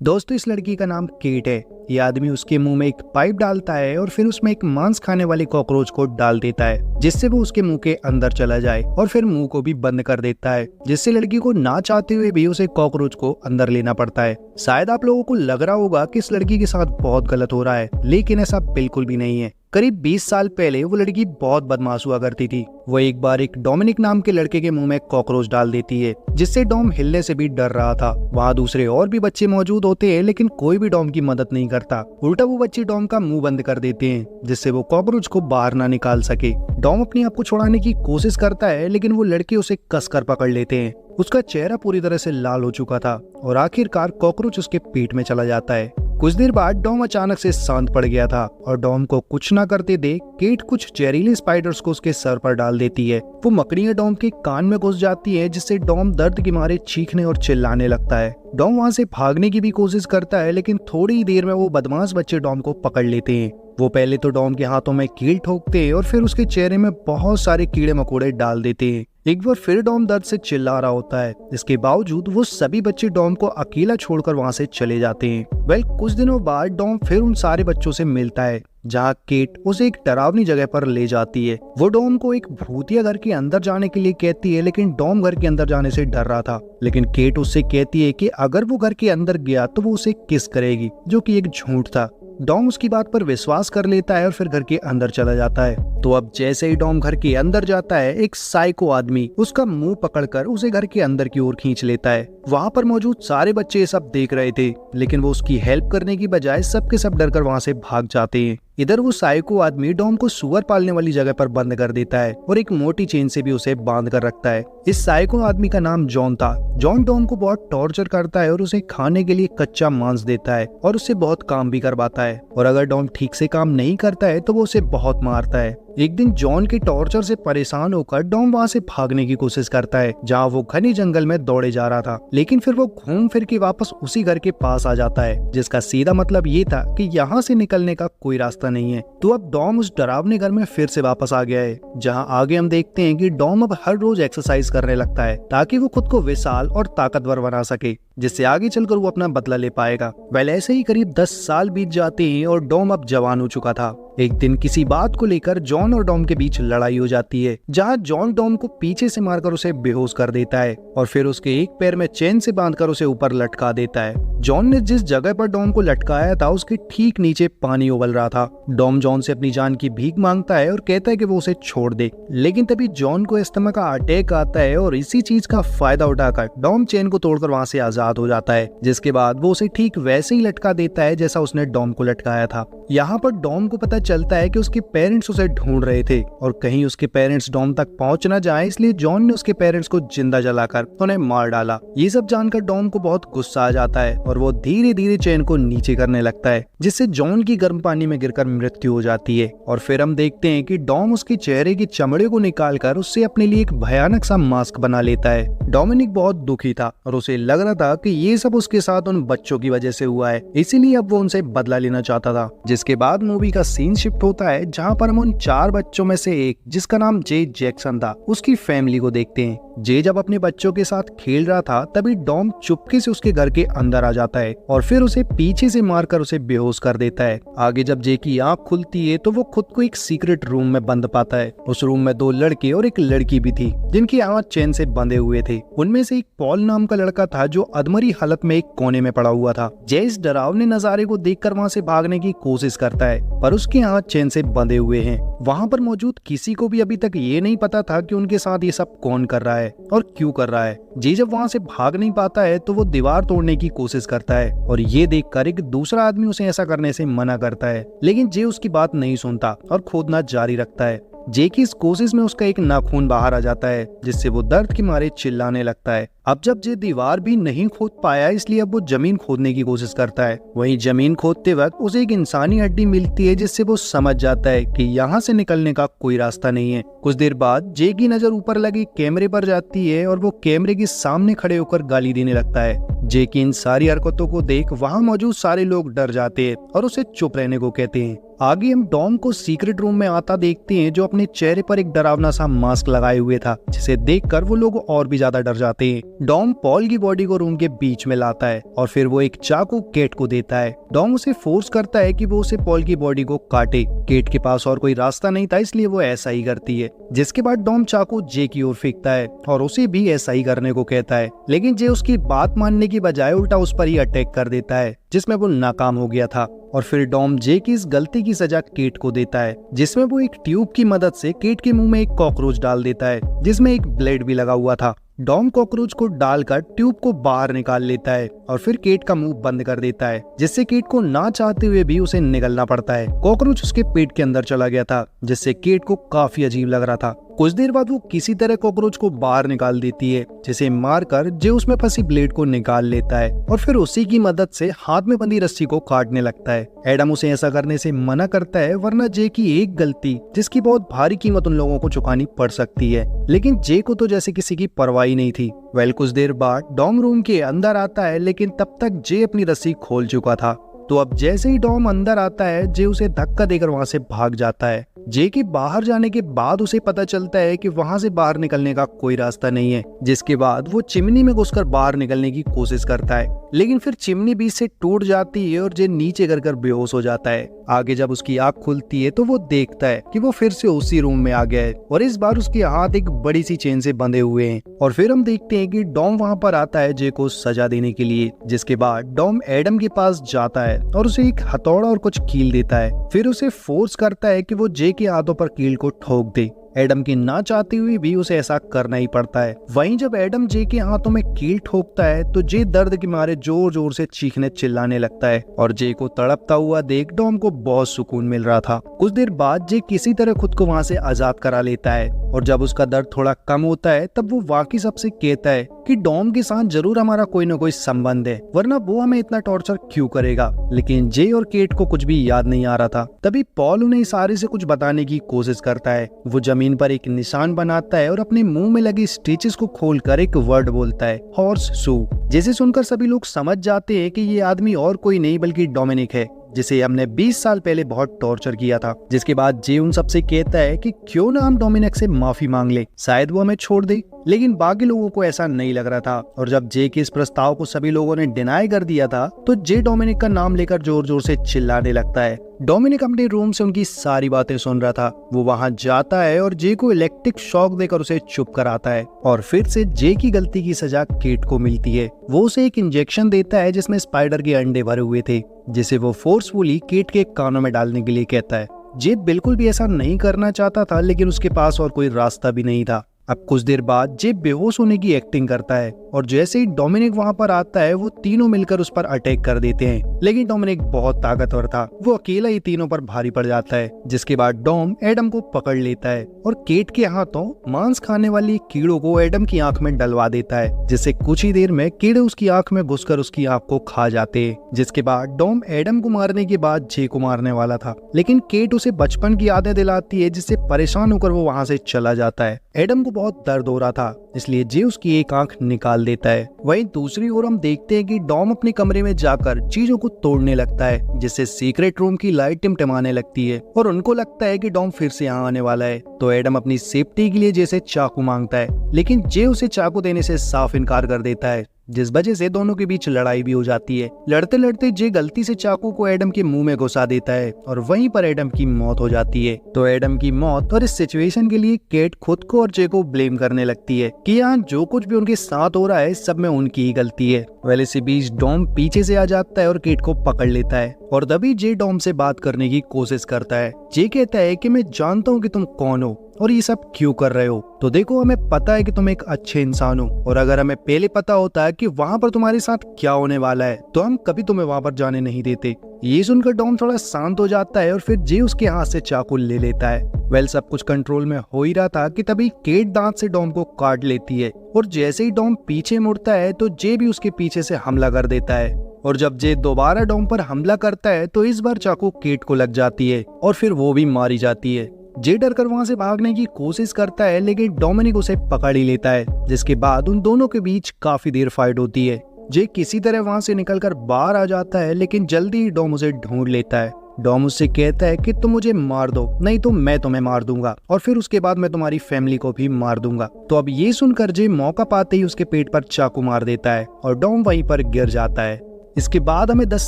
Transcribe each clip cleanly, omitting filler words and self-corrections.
दोस्तों, इस लड़की का नाम केट है। ये आदमी उसके मुंह में एक पाइप डालता है और फिर उसमें एक मांस खाने वाले कॉकरोच को डाल देता है, जिससे वो उसके मुंह के अंदर चला जाए और फिर मुंह को भी बंद कर देता है, जिससे लड़की को ना चाहते हुए भी उसे कॉकरोच को अंदर लेना पड़ता है। शायद आप लोगों को लग रहा होगा कि इस लड़की के साथ बहुत गलत हो रहा है, लेकिन ऐसा बिल्कुल भी नहीं है। करीब 20 साल पहले वो लड़की बहुत बदमाश हुआ करती थी। वो एक बार एक डोमिनिक नाम के लड़के के मुंह में कॉकरोच डाल देती है, जिससे डॉम हिलने से भी डर रहा था। वहाँ दूसरे और भी बच्चे मौजूद होते हैं, लेकिन कोई भी डॉम की मदद नहीं करता। उल्टा वो बच्चे डॉम का मुंह बंद कर देते हैं, जिससे वो कॉकरोच को बाहर ना निकाल सके। डॉम अपने आप को छुड़ाने की कोशिश करता है, लेकिन वो लड़के उसे कसकर पकड़ लेते हैं। उसका चेहरा पूरी तरह से लाल हो चुका था और आखिरकार कॉकरोच उसके पेट में चला जाता है। कुछ देर बाद डॉम अचानक से शांत पड़ गया था और डॉम को कुछ ना करते देख केट कुछ जहरीले स्पाइडर्स को उसके सर पर डाल देती है। वो मकड़ियां डॉम के कान में घुस जाती है, जिससे डॉम दर्द के मारे चीखने और चिल्लाने लगता है। डॉम वहाँ से भागने की भी कोशिश करता है, लेकिन थोड़ी ही देर में वो बदमाश बच्चे डॉम को पकड़ लेते हैं। वो पहले तो डॉम के हाथों में कील ठोकते हैं और फिर उसके चेहरे में बहुत सारे कीड़े मकोड़े डाल देते हैं। एक बार फिर डॉम दर्द से चिल्ला रहा होता है। इसके बावजूद वो सभी बच्चे डॉम को अकेला छोड़कर वहाँ से चले जाते हैं। कुछ दिनों बाद डॉम फिर उन सारे बच्चों से मिलता है, जहाँ केट उसे एक डरावनी जगह पर ले जाती है। वो डॉम को एक भूतिया घर के अंदर जाने के लिए कहती है, लेकिन डॉम घर के अंदर जाने से डर रहा था। लेकिन केट उससे कहती है कि अगर वो घर के अंदर गया तो वो उसे किस करेगी, जो कि एक झूठ था। डॉम उसकी बात पर विश्वास कर लेता है और फिर घर के अंदर चला जाता है। तो अब जैसे ही डॉम घर के अंदर जाता है, एक साइको आदमी उसका मुंह पकड़कर उसे घर के अंदर की ओर खींच लेता है। वहाँ पर मौजूद सारे बच्चे ये सब देख रहे थे, लेकिन वो उसकी हेल्प करने की बजाय सबके सब डरकर वहाँ से भाग जाते हैं। इधर वो साइको आदमी डॉम को सुअर पालने वाली जगह पर बंद कर देता है और एक मोटी चेन से भी उसे बांध कर रखता है। इस साइको आदमी का नाम जॉन था। जॉन डॉम को बहुत टॉर्चर करता है और उसे खाने के लिए कच्चा मांस देता है और उससे बहुत काम भी करवाता है, और अगर डॉम ठीक से काम नहीं करता है तो वो उसे बहुत मारता है। एक दिन जॉन के टॉर्चर से परेशान होकर डॉम वहाँ से भागने की कोशिश करता है, जहाँ वो घने जंगल में दौड़े जा रहा था। लेकिन फिर वो घूम फिर के वापस उसी घर के पास आ जाता है, जिसका सीधा मतलब ये था कि यहाँ से निकलने का कोई रास्ता नहीं है। तो अब डॉम उस डरावने घर में फिर से वापस आ गया है, जहाँ आगे हम देखते हैं कि डॉम अब हर रोज एक्सरसाइज करने लगता है, ताकि वो खुद को विशाल और ताकतवर बना सके, जिससे आगे चलकर वो अपना बदला ले पाएगा। ऐसे ही करीब 10 साल बीत जाते हैं और डॉम अब जवान हो चुका था। एक दिन किसी बात को लेकर जॉन और डॉम के बीच लड़ाई हो जाती है, जहां जॉन डॉम को पीछे से मारकर उसे बेहोश कर देता है और फिर उसके एक पैर में चेन से बांधकर उसे ऊपर लटका देता है। जॉन ने जिस जगह पर डॉम को लटकाया था, उसके ठीक नीचे पानी उबल रहा था। डॉम जॉन से अपनी जान की भीख मांगता है और कहता है कि वो उसे छोड़ दे, लेकिन तभी जॉन को अस्थमा का अटैक आता है और इसी चीज का फायदा उठाकर डॉम चेन को तोड़कर वहाँ से आजाद हो जाता है, जिसके बाद वो उसे ठीक वैसे ही लटका देता है जैसा उसने डॉम को लटकाया था। यहाँ पर डॉम को पता चलता है कि उसके पेरेंट्स उसे ढूंढ रहे थे और कहीं उसके पेरेंट्स डॉम तक पहुंच न जाएं, इसलिए जॉन ने उसके पेरेंट्स को जिंदा जलाकर उन्हें मार डाला। ये सब जानकर डॉम को बहुत गुस्सा आ जाता है और वो धीरे धीरे चेन को नीचे करने लगता है, जिससे जॉन की गर्म पानी में गिरकर मृत्यु हो जाती है। और फिर हम देखते हैं कि डॉम उसके चेहरे की चमड़े को निकालकर उससे अपने लिए एक भयानक सा मास्क बना लेता है। डोमिनिक बहुत दुखी था और उसे लग रहा था कि ये सब उसके साथ उन बच्चों की वजह से हुआ है, इसीलिए अब वो उनसे बदला लेना चाहता था। जिसके बाद मूवी का सीन शिफ्ट होता है, जहाँ पर हम उन 4 बच्चों में से एक, जिसका नाम जे जैक्सन था, उसकी फैमिली को देखते हैं। जे जब अपने बच्चों के साथ खेल रहा था, तभी डॉम चुपके से उसके घर के अंदर आ जाता है और फिर उसे पीछे से मारकर उसे बेहोश कर देता है। आगे जब जे की आंख खुलती है तो वो खुद को एक सीक्रेट रूम में बंद पाता है। उस रूम में 2 लड़के और एक लड़की भी थी, जिनकी आंख चेन से बंधे हुए थे। उनमें से एक पॉल नाम का लड़का था, जो अधमरी हालत में एक कोने में पड़ा हुआ था। जे इस डरावने नजारे को देखकर वहाँ से भागने की कोशिश करता है, पर उसके हाथ चेन से बंधे हुए हैं। वहाँ पर मौजूद किसी को भी अभी तक ये नहीं पता था कि उनके साथ ये सब कौन कर रहा है और क्यों कर रहा है। जे जब वहाँ से भाग नहीं पाता है तो वो दीवार तोड़ने की कोशिश करता है और ये देखकर एक दूसरा आदमी उसे ऐसा करने से मना करता है, लेकिन जे उसकी बात नहीं सुनता और खोदना जारी रखता है। जे की इस कोशिश में उसका एक नाखून बाहर आ जाता है, जिससे वो दर्द के मारे चिल्लाने लगता है। अब जब जे दीवार भी नहीं खोद पाया, इसलिए अब वो जमीन खोदने की कोशिश करता है। वहीं जमीन खोदते वक्त उसे एक इंसानी हड्डी मिलती है, जिससे वो समझ जाता है कि यहाँ से निकलने का कोई रास्ता नहीं है। कुछ देर बाद जे की नजर ऊपर लगे कैमरे पर जाती है और वो कैमरे के सामने खड़े होकर गाली देने लगता है। जे की इन सारी हरकतों को देख वहाँ मौजूद सारे लोग डर जाते हैं और उसे चुप रहने को कहते हैं। आगे हम डॉम को सीक्रेट रूम में आता देखते हैं, जो अपने चेहरे पर एक डरावना सा मास्क लगाए हुए था, जिसे देखकर वो लोग और भी ज्यादा डर जाते हैं। डॉम पॉल की बॉडी को रूम के बीच में लाता है और फिर वो एक चाकू केट को देता है। डॉम उसे फोर्स करता है कि वो उसे पॉल की बॉडी को काटे। केट के पास और कोई रास्ता नहीं था, इसलिए वो ऐसा ही करती है। जिसके बाद डॉम चाकू जे की ओर फेंकता है और उसे भी ऐसा ही करने को कहता है, लेकिन जे उसकी बात मानने की बजाय उल्टा उस पर ही अटैक कर देता है, जिसमें वो नाकाम हो गया था। और फिर डॉम जे की इस गलती की सजा केट को देता है, जिसमें वो एक ट्यूब की मदद से केट के मुंह में एक कॉकरोच डाल देता है, जिसमें एक ब्लेड भी लगा हुआ था। डॉम कॉकरोच को डालकर ट्यूब को बाहर निकाल लेता है और फिर केट का मुंह बंद कर देता है, जिससे केट को ना चाहते हुए भी उसे निकलना पड़ता है। कॉकरोच उसके पेट के अंदर चला गया था, जिससे केट को काफी अजीब लग रहा था। कुछ देर बाद वो किसी तरह कॉकरोच को बाहर निकाल देती है, जिसे मारकर जे उसमें फंसी ब्लेड को निकाल लेता है और फिर उसी की मदद से हाथ में बंधी रस्सी को काटने लगता है। एडम उसे ऐसा करने से मना करता है, वरना जे की एक गलती जिसकी बहुत भारी कीमत उन लोगों को चुकानी पड़ सकती है। लेकिन जे को तो जैसे किसी की परवाह नहीं थी। कुछ देर बाद डॉम रूम के अंदर आता है, लेकिन तब तक जे अपनी रस्सी खोल चुका था। तो अब जैसे ही डॉम अंदर आता है, जे उसे धक्का देकर वहां से भाग जाता है। जे के बाहर जाने के बाद उसे पता चलता है कि वहां से बाहर निकलने का कोई रास्ता नहीं है, जिसके बाद वो चिमनी में घुसकर बाहर निकलने की कोशिश करता है, लेकिन फिर चिमनी बीच से टूट जाती है और जे नीचे गिरकर बेहोश हो जाता है। आगे जब उसकी आंख खुलती है तो वो देखता है कि वो फिर से उसी रूम में आ गया है और इस बार उसके हाथ एक बड़ी सी चेन से बंधे हुए हैं। और फिर हम देखते हैं कि डॉम वहां पर आता है जे को सजा देने के लिए, जिसके बाद डॉम एडम के पास जाता है और उसे एक हथौड़ा और कुछ कील देता है। फिर उसे फोर्स करता है कि वो जे के हाथों पर कील को ठोक दे। एडम की ना चाहते हुए भी उसे ऐसा करना ही पड़ता है। वहीं जब एडम जे के हाथों में कील ठोकता है तो जे दर्द के मारे जोर जोर से चीखने चिल्लाने लगता है और जे को तड़पता हुआ देख डॉम को बहुत सुकून मिल रहा था। कुछ देर बाद जे किसी तरह खुद को वहां से आजाद करा लेता है और जब उसका दर्द थोड़ा कम होता है तब वो वाकई सबसे कहता है कि डॉम के साथ जरूर हमारा कोई न कोई संबंध है, वरना वो हमें इतना टॉर्चर क्यों करेगा। लेकिन जे और केट को कुछ भी याद नहीं आ रहा था। तभी पॉल उन्हें इशारे से कुछ बताने की कोशिश करता है। वो जमीन पर एक निशान बनाता है और अपने मुंह में लगी स्टिचेस को खोलकर एक वर्ड बोलता है, हॉर्स शू। जिसे सुनकर सभी लोग समझ जाते हैं कि ये आदमी और कोई नहीं बल्कि डोमिनिक है, जिसे हमने 20 साल पहले बहुत टॉर्चर किया था। जिसके बाद जे उन सबसे कहता है कि क्यों ना हम डोमिनिक से माफी मांग ले, शायद वो हमें छोड़ दे। लेकिन बाकी लोगों को ऐसा नहीं लग रहा था और जब जे के इस प्रस्ताव को सभी लोगों ने डिनाई कर दिया था तो जे डोमिनिक का नाम लेकर जोर जोर से चिल्लाने लगता है। डोमिनिक अपने रूम से उनकी सारी बातें सुन रहा था। वो वहां जाता है और जे को इलेक्ट्रिक शॉक देकर उसे चुप कराता है और फिर से जे की गलती की सजा केट को मिलती है। वो उसे एक इंजेक्शन देता है जिसमें स्पाइडर के अंडे भरे हुए थे, जिसे वो फोर्सफुली केट के कानों में डालने के लिए कहता है। जे बिल्कुल भी ऐसा नहीं करना चाहता था, लेकिन उसके पास और कोई रास्ता भी नहीं था। अब कुछ देर बाद जे बेहोश होने की एक्टिंग करता है और जैसे ही डोमिनिक वहां पर आता है वो तीनों मिलकर उस पर अटैक कर देते हैं। लेकिन डोमिनिक बहुत ताकतवर था, वो अकेला ही तीनों पर भारी पड़ जाता है। जिसके बाद डॉम एडम को पकड़ लेता है और केट के हाथों मांस खाने वाली कीड़ों को एडम की आंख में डलवा देता है, जिससे कुछ ही देर में कीड़े उसकी आंख में घुसकर उसकी आंख को खा जाते हैं। जिसके बाद डॉम एडम को मारने के बाद जे को मारने वाला था, लेकिन केट उसे बचपन की यादें दिलाती है, जिससे परेशान होकर वो वहां से चला जाता है। एडम को बहुत दर्द हो रहा था, इसलिए जे उसकी एक आंख निकाल देता है। वहीं दूसरी ओर हम देखते हैं कि डॉम अपने कमरे में जाकर चीजों को तोड़ने लगता है, जिससे सीक्रेट रूम की लाइट टिमटिमाने लगती है और उनको लगता है कि डॉम फिर से यहाँ आने वाला है। तो एडम अपनी सेफ्टी के लिए जे से चाकू मांगता है, लेकिन जे उसे चाकू देने से साफ इनकार कर देता है, जिस वजह से दोनों के बीच लड़ाई भी हो जाती है। लड़ते लड़ते जे गलती से चाकू को एडम के मुंह में घुसा देता है और वहीं पर एडम की मौत हो जाती है। तो एडम की मौत और इस सिचुएशन के लिए केट खुद को और जे को ब्लेम करने लगती है कि यहाँ जो कुछ भी उनके साथ हो रहा है सब में उनकी ही गलती है। वेल इसी बीच डॉम पीछे से आ जाता है और केट को पकड़ लेता है और तभी जे डॉम से बात करने की कोशिश करता है। जे कहता है कि मैं जानता हूँ कि तुम कौन हो और ये सब क्यों कर रहे हो। तो देखो, हमें पता है कि तुम एक अच्छे इंसान हो और अगर हमें पहले पता होता है कि वहाँ पर तुम्हारे साथ क्या होने वाला है तो हम कभी तुम्हें वहाँ पर जाने नहीं देते। ये सुनकर डॉम थोड़ा शांत हो जाता है और फिर जे उसके हाथ से चाकू ले लेता है। वेल सब कुछ कंट्रोल में हो ही रहा था कि तभी केट दांत से डॉम को काट लेती है और जैसे ही डॉम पीछे मुड़ता है तो जे भी उसके पीछे से हमला कर देता है। और जब जे दोबारा डॉम पर हमला करता है तो इस बार चाकू केट को लग जाती है और फिर वो भी मारी जाती है। जे डरकर वहां से भागने की कोशिश करता है, लेकिन डोमिनिक उसे पकड़ ही लेता है, जिसके बाद उन दोनों के बीच काफी देर फाइट होती है। जे किसी तरह वहां से निकलकर बाहर आ जाता है, लेकिन जल्दी ही डॉम उसे ढूंढ लेता है। डॉम उससे कहता है कि तुम मुझे मार दो, नहीं तो मैं तुम्हें मार दूंगा और फिर उसके बाद मैं तुम्हारी फैमिली को भी मार दूंगा। तो अब ये सुनकर जे मौका पाते ही उसके पेट पर चाकू मार देता है और डॉम वहीं पर गिर जाता है। इसके बाद हमें 10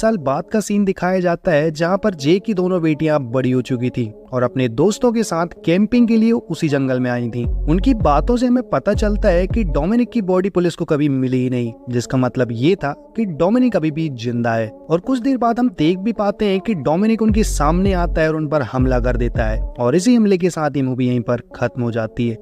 साल बाद का सीन दिखाया जाता है जहाँ पर जे की दोनों बेटियां बड़ी हो चुकी थी और अपने दोस्तों के साथ कैंपिंग के लिए उसी जंगल में आई थी। उनकी बातों से हमें पता चलता है कि डोमिनिक की बॉडी पुलिस को कभी मिली ही नहीं, जिसका मतलब ये था कि डोमिनिक अभी भी जिंदा है। और कुछ देर बाद हम देख भी पाते हैं कि डोमिनिक उनके सामने आता है और उन पर हमला कर देता है और इसी हमले के साथ ही मूवी यहीं पर खत्म हो जाती है।